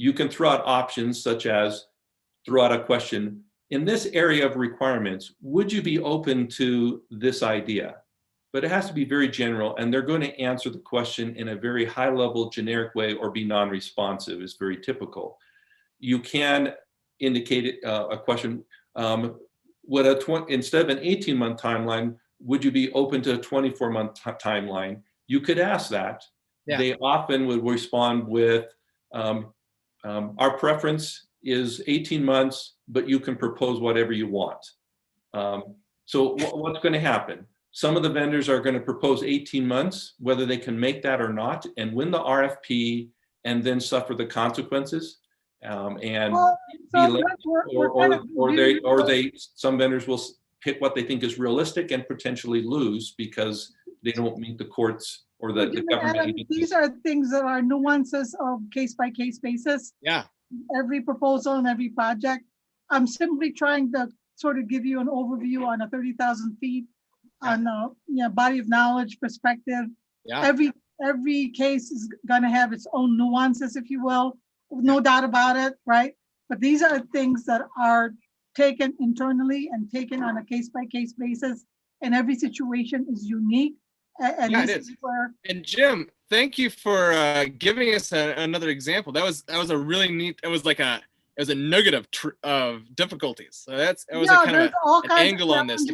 you can throw out options such as throw out a question, in this area of requirements, would you be open to this idea? But it has to be very general, and they're going to answer the question in a very high level, generic way, or be non-responsive is very typical. You can indicate a question, instead of an 18-month timeline, would you be open to a 24-month timeline? You could ask that. Yeah. They often would respond with, our preference is 18 months, but you can propose whatever you want. So what's going to happen? Some of the vendors are going to propose 18 months, whether they can make that or not, and win the RFP and then suffer the consequences. And Well, so be late, we're kind of- some vendors will pick what they think is realistic and potentially lose because they don't meet the courts or the government. Adam, these are things that are nuances of case by case basis. Yeah. Every proposal and every project. I'm simply trying to sort of give you an overview on a 30,000 feet on a body of knowledge perspective. Yeah. Every case is going to have its own nuances, if you will, no doubt about it, right? But these are things that are taken internally and taken on a case by case basis, and every situation is unique. And Yeah, this it is. where And Jim, thank you for giving us another example. That was a really neat. It was a nugget of difficulties. So it was a kind of an angle on this.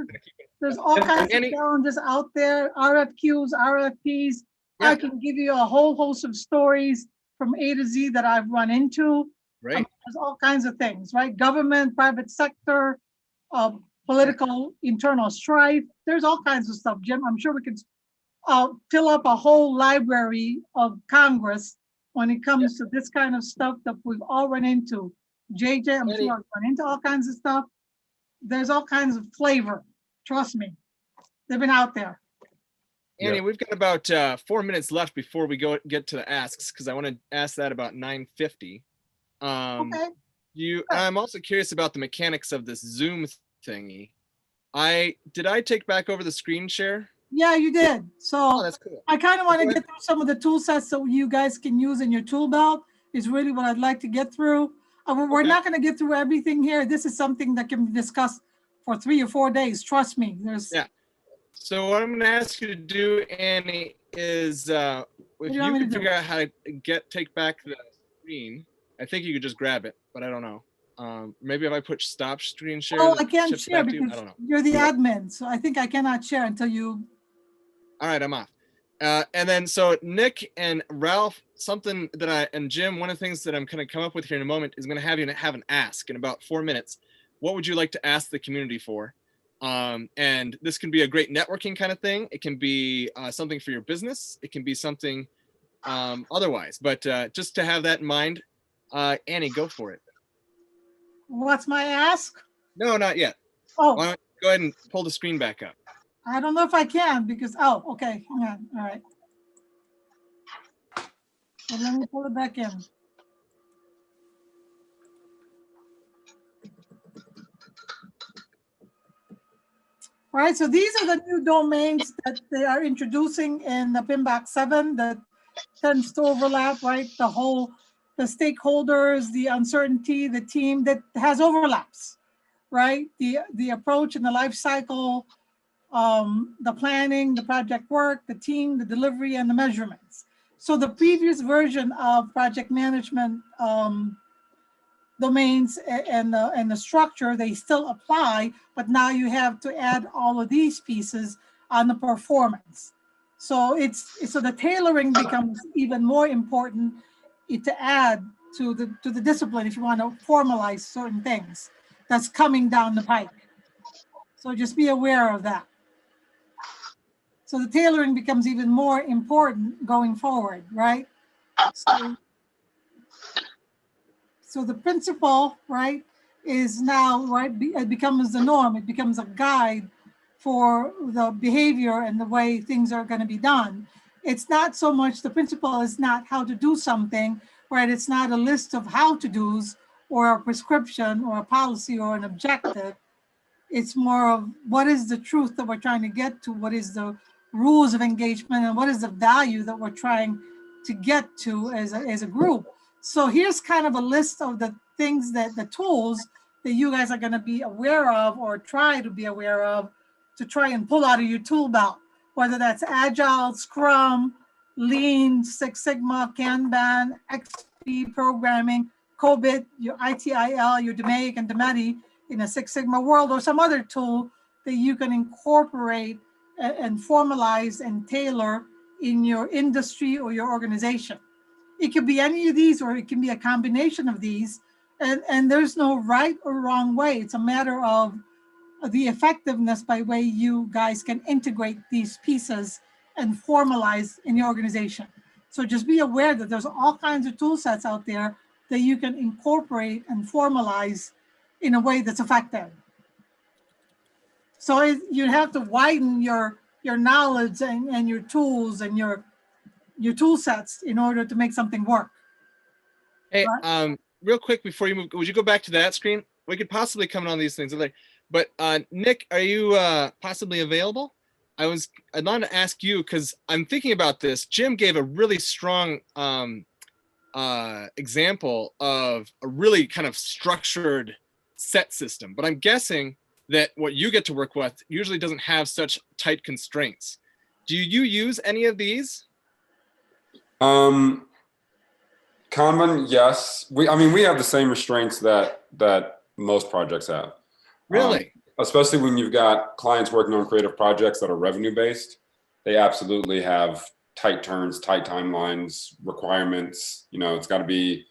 There's all kinds of challenges out there, RFQs, RFPs. Yeah. I can give you a whole host of stories from A to Z that I've run into. Right. There's all kinds of things, right? Government, private sector, political, internal strife. There's all kinds of stuff, Jim. I'm sure we could fill up a whole library of Congress when it comes to this kind of stuff that we've all run into. JJ, I'm sure I've run into all kinds of stuff. There's all kinds of flavor. Trust me, they've been out there. Annie, we've got about 4 minutes left before we get to the asks, because I want to ask that about 9:50. Okay. I'm also curious about the mechanics of this Zoom thingy. Did I take back over the screen share? Yeah, you did. So that's cool. I kind of want to get through some of the tool sets that you guys can use in your tool belt is really what I'd like to get through. We're not going to get through everything here. This is something that can be discussed for 3 or 4 days. Trust me. So what I'm going to ask you to do, Annie, is if you can figure out how to take back the screen, I think you could just grab it, but I don't know. Maybe if I push stop screen share. Oh, I can't share because I don't know. you're the admin, so I think I cannot share until you. All right, I'm off. And then so Nick and Ralph, something that and Jim, one of the things that I'm going to come up with here in a moment is going to have you have an ask in about 4 minutes. What would you like to ask the community for? And this can be a great networking kind of thing. It can be something for your business. It can be something otherwise, but just to have that in mind, Annie, go for it. What's my ask? No, not yet. Oh, Why don't you go ahead and pull the screen back up. I don't know if I can because, okay, hang on, all right. So let me pull it back in. All right, so these are the new domains that they are introducing in the PMBOK 7 that tends to overlap, right? The stakeholders, the uncertainty, the team that has overlaps, right? The approach and the life cycle, the planning, the project work, the team, the delivery, and the measurements. So the previous version of project management domains and the structure, they still apply, but now you have to add all of these pieces on the performance. So the tailoring becomes even more important to add to the discipline if you want to formalize certain things that's coming down the pike. So just be aware of that. So the tailoring becomes even more important going forward, right? So the principle, right, is now, right, it becomes the norm. It becomes a guide for the behavior and the way things are going to be done. It's not so much, the principle is not how to do something, right? It's not a list of how to do's or a prescription or a policy or an objective. It's more of what is the truth that we're trying to get to, what is the rules of engagement, and what is the value that we're trying to get to as a group. So here's kind of a list of the things the tools that you guys are going to be aware of or try to be aware of to try and pull out of your tool belt, whether that's Agile, Scrum, Lean, Six Sigma, Kanban, XP programming, COBIT, your ITIL, your DMAIC and DMEDI in a Six Sigma world, or some other tool that you can incorporate and formalize and tailor in your industry or your organization. It could be any of these, or it can be a combination of these. And there's no right or wrong way. It's a matter of the effectiveness by way you guys can integrate these pieces and formalize in your organization. So just be aware that there's all kinds of tool sets out there that you can incorporate and formalize in a way that's effective. So you have to widen your knowledge and your tools and your tool sets in order to make something work. Hey, Right? real quick before you move, would you go back to that screen? We could possibly come on these things later. But Nick, are you possibly available? I'd want to ask you, because I'm thinking about this. Jim gave a really strong example of a really kind of structured set system, but I'm guessing that what you get to work with usually doesn't have such tight constraints. Do you use any of these? Kanban, yes. We have the same restraints that most projects have. Really? Especially when you've got clients working on creative projects that are revenue based, they absolutely have tight turns, tight timelines, requirements. It's got to be,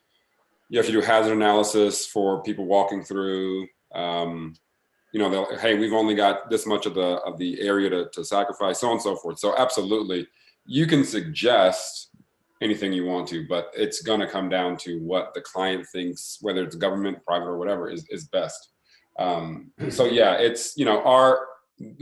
you have to do hazard analysis for people walking through. Hey, we've only got this much of the area to sacrifice, so on and so forth. So absolutely, you can suggest anything you want to, but it's going to come down to what the client thinks, whether it's government, private, or whatever is best. So yeah, it's,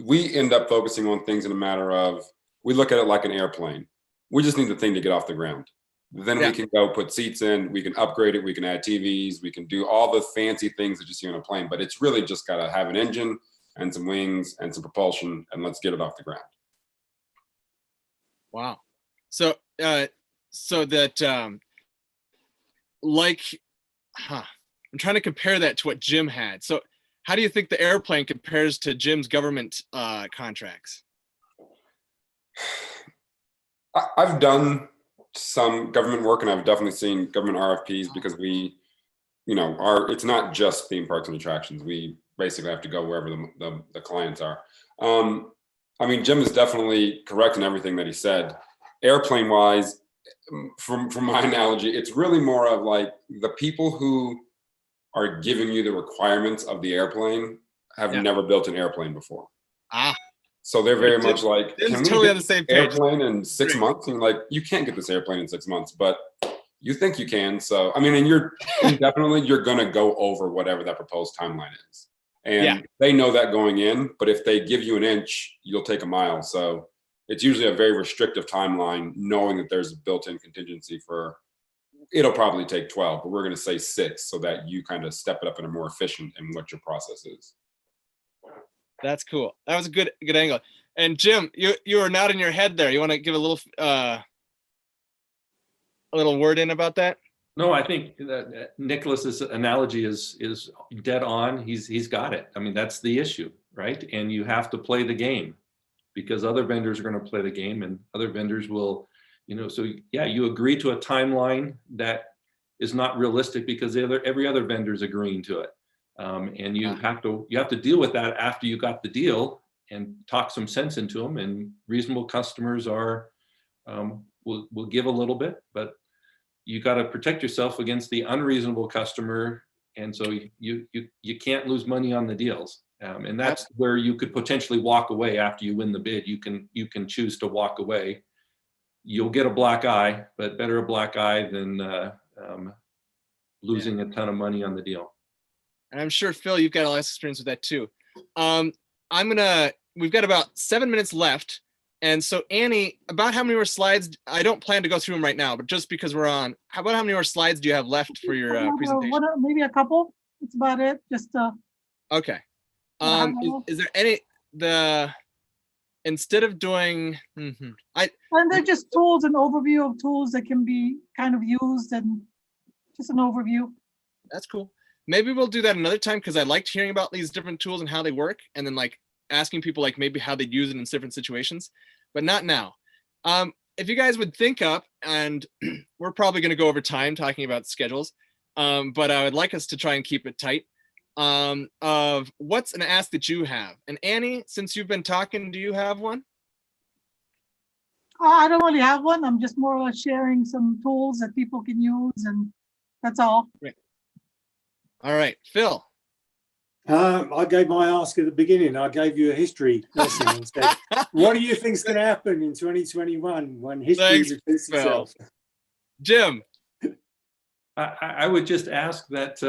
we end up focusing on things in a matter of, we look at it like an airplane. We just need the thing to get off the ground. Then we can go put seats in, we can upgrade it, we can add TVs, we can do all the fancy things that you see on a plane, but it's really just got to have an engine and some wings and some propulsion, and let's get it off the ground. Wow. So, so that, I'm trying to compare that to what Jim had. So how do you think the airplane compares to Jim's government contracts? I've done some government work, and I've definitely seen government RFPs because it's not just theme parks and attractions. We basically have to go wherever the clients are. Jim is definitely correct in everything that he said. Airplane wise, from my analogy, it's really more of like the people who are giving you the requirements of the airplane have never built an airplane before. So they're very much like, can we totally on the same page. Airplane in 6 months? And like, you can't get this airplane in 6 months, but you think you can. So, and you're going to go over whatever that proposed timeline is. And they know that going in, but if they give you an inch, you'll take a mile. So it's usually a very restrictive timeline, knowing that there's a built-in contingency for, it'll probably take 12, but we're going to say 6 so that you kind of step it up and are more efficient in what your process is. That's cool. That was a good angle. And Jim, you were nodding your head there. You want to give a little word in about that? No, I think that Nicholas's analogy is dead on. He's got it. That's the issue, right? And you have to play the game, because other vendors are going to play the game, and other vendors will, so yeah, you agree to a timeline that is not realistic because every other vendor is agreeing to it. And you have to deal with that after you got the deal and talk some sense into them. And reasonable customers will give a little bit, but you got to protect yourself against the unreasonable customer. And so you can't lose money on the deals. And that's where you could potentially walk away after you win the bid. You can choose to walk away. You'll get a black eye, but better a black eye than losing a ton of money on the deal. And I'm sure, Phil, you've got a lot of experience with that too. We've got about 7 minutes left. And so Annie, about how many more slides, I don't plan to go through them right now, but just because we're on, how many more slides do you have left for your presentation? Maybe a couple. That's about it. Okay. Is there any, instead of doing, and they're just tools, an overview of tools that can be kind of used and just an overview. That's cool. Maybe we'll do that another time because I liked hearing about these different tools and how they work, and then like asking people like maybe how they'd use it in different situations, but not now. If you guys would think up, and we're probably going to go over time talking about schedules, but I would like us to try and keep it tight. Of what's an ask that you have? And Annie, since you've been talking, do you have one? I don't really have one. I'm just more or less sharing some tools that people can use, and that's all. Great. All right, Phil. I gave my ask at the beginning. I gave you a history lesson and said, what do you think is going to happen in 2021 when history Thanks, repeats Phil. itself? Jim. I would just ask that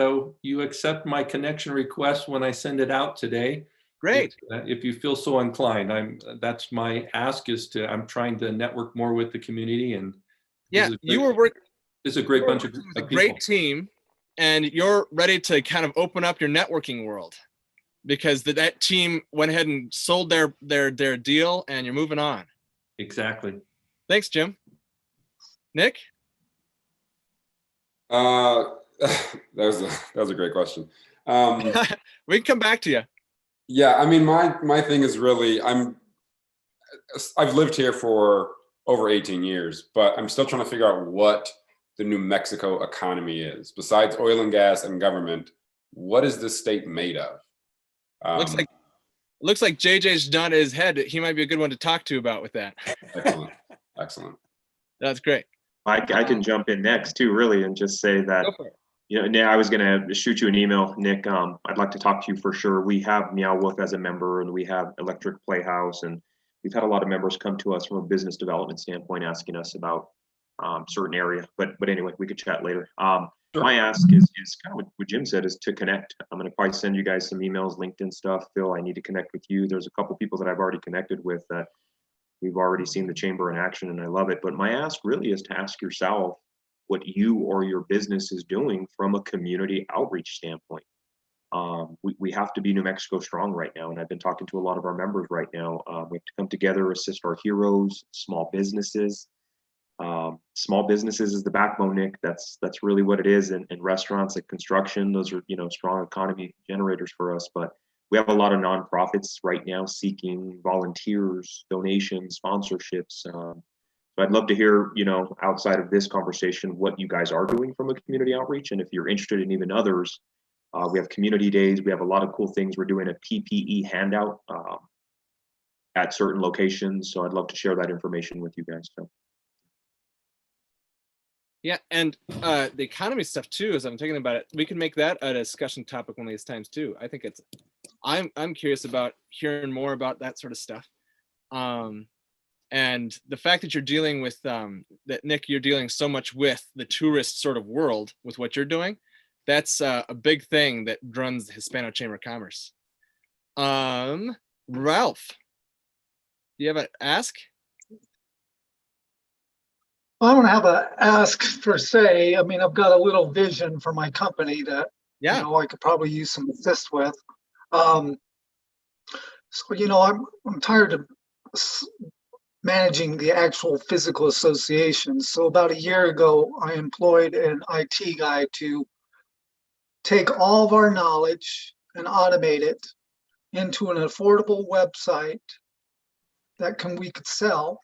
you accept my connection request when I send it out today. Great. If you feel so inclined, that's my ask I'm trying to network more with the community, and Yeah, it's a great bunch of a people. great team, and you're ready to kind of open up your networking world because that team went ahead and sold their deal, and you're moving on. Exactly. Thanks, Jim. Nick? That was a great question. We can come back to you. Yeah, I mean, my thing is really, I've lived here for over 18 years, but I'm still trying to figure out what the New Mexico economy is. Besides oil and gas and government, what is this state made of? Looks like JJ's nodded his head. He might be a good one to talk to about with that. Excellent. That's great. I can jump in next too, really, and just say that, Go for it. I was going to shoot you an email, Nick. I'd like to talk to you for sure. We have Meow Wolf as a member, and we have Electric Playhouse, and we've had a lot of members come to us from a business development standpoint, asking us about certain area. But anyway, we could chat later. Sure. My ask is kind of what Jim said, is to connect. I'm going to probably send you guys some emails, LinkedIn stuff. Phil, I need to connect with you. There's a couple people that I've already connected with that we've already seen the chamber in action, and I love it. But my ask really is to ask yourself what you or your business is doing from a community outreach standpoint. We have to be New Mexico strong right now, and I've been talking to a lot of our members right now. We have to come together, assist our heroes, small businesses. Small businesses is the backbone, Nick. That's really what it is. And restaurants and construction, those are strong economy generators for us. But we have a lot of nonprofits right now seeking volunteers, donations, sponsorships. So I'd love to hear, outside of this conversation, what you guys are doing from a community outreach. And if you're interested in even others, we have community days. We have a lot of cool things. We're doing a PPE handout at certain locations. So I'd love to share that information with you guys. So. Yeah, and the economy stuff too, as I'm thinking about it, we can make that a discussion topic one of these times too. I think I'm curious about hearing more about that sort of stuff. And the fact that you're dealing with that, Nick, you're dealing so much with the tourist sort of world with what you're doing. That's a big thing that runs the Hispano Chamber of Commerce. Ralph, do you have an ask? I don't have an ask per se. I mean, I've got a little vision for my company that I could probably use some assist with. I'm tired of managing the actual physical associations. So about a year ago, I employed an IT guy to take all of our knowledge and automate it into an affordable website that we could sell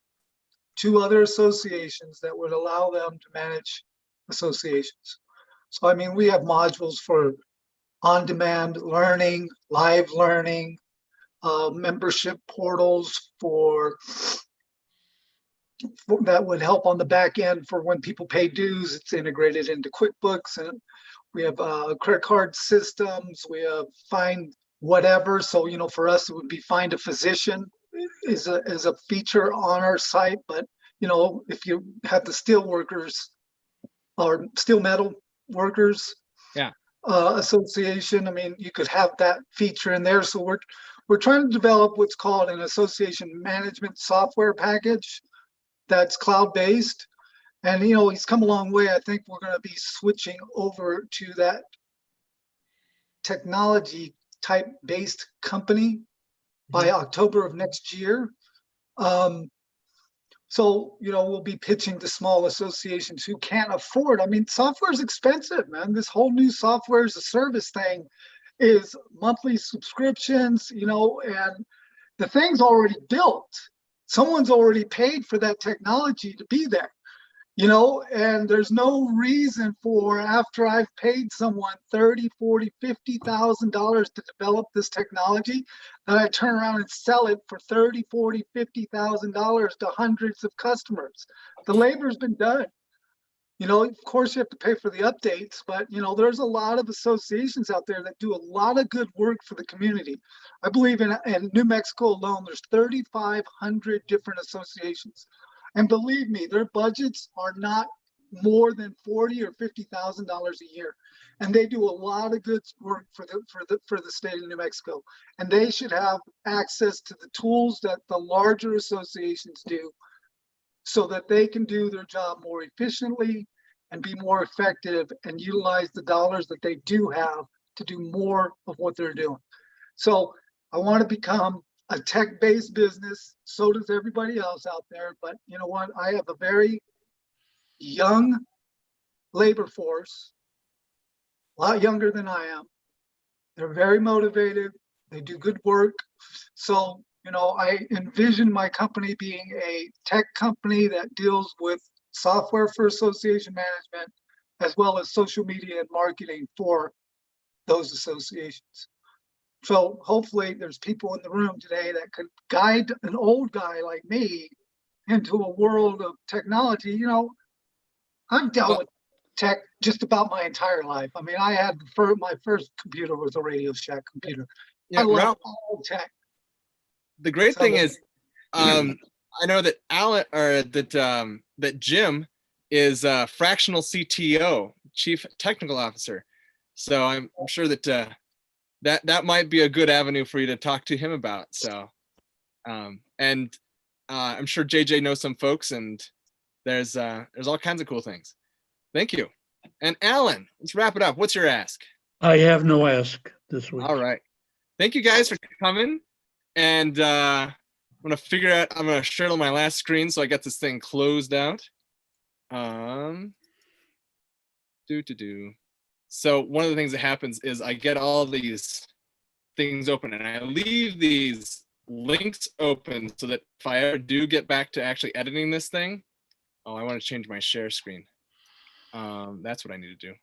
to other associations that would allow them to manage associations. So, I mean, we have modules for on-demand learning, live learning, membership portals that would help on the back end for when people pay dues. It's integrated into QuickBooks, and we have credit card systems. We have Find Whatever. So, for us, it would be Find a Physician is a feature on our site. But, if you have the steel workers or steel metal workers association, I mean, you could have that feature in there. So we're trying to develop what's called an association management software package that's cloud-based. And, he's come a long way. I think we're going to be switching over to that technology type based company by October of next year. So, we'll be pitching to small associations who can't afford. I mean, software is expensive, man. This whole new software as a service thing is monthly subscriptions, and the thing's already built. Someone's already paid for that technology to be there, and there's no reason for, after I've paid someone $30, $40, $50,000 to develop this technology, that I turn around and sell it for $30, $40, $50,000 to hundreds of customers. The labor's been done. Of course you have to pay for the updates, but there's a lot of associations out there that do a lot of good work for the community. I believe in New Mexico alone, there's 3,500 different associations. And believe me, their budgets are not more than $40,000 or $50,000 a year, and they do a lot of good work for the state of New Mexico. And they should have access to the tools that the larger associations do, so that they can do their job more efficiently and be more effective and utilize the dollars that they do have to do more of what they're doing. So I want to become a tech-based business. So does everybody else out there. But you know what? I have a very young labor force, a lot younger than I am. They're very motivated. They do good work. So, I envision my company being a tech company that deals with software for association management, as well as social media and marketing for those associations. So hopefully there's people in the room today that could guide an old guy like me into a world of technology. I've dealt with tech just about my entire life. I mean, I had my first computer was a Radio Shack computer. Yeah, I love Ralph, all tech. the great thing is, I know that that Jim is fractional CTO, Chief Technical Officer. So I'm sure that that might be a good avenue for you to talk to him about. So, and I'm sure JJ knows some folks, and there's all kinds of cool things. Thank you. And Alan, let's wrap it up. What's your ask? I have no ask this week. All right. Thank you guys for coming. And I'm going to share my last screen so I get this thing closed out. So one of the things that happens is I get all these things open and I leave these links open so that if I ever do get back to actually editing this thing, I want to change my share screen. That's what I need to do.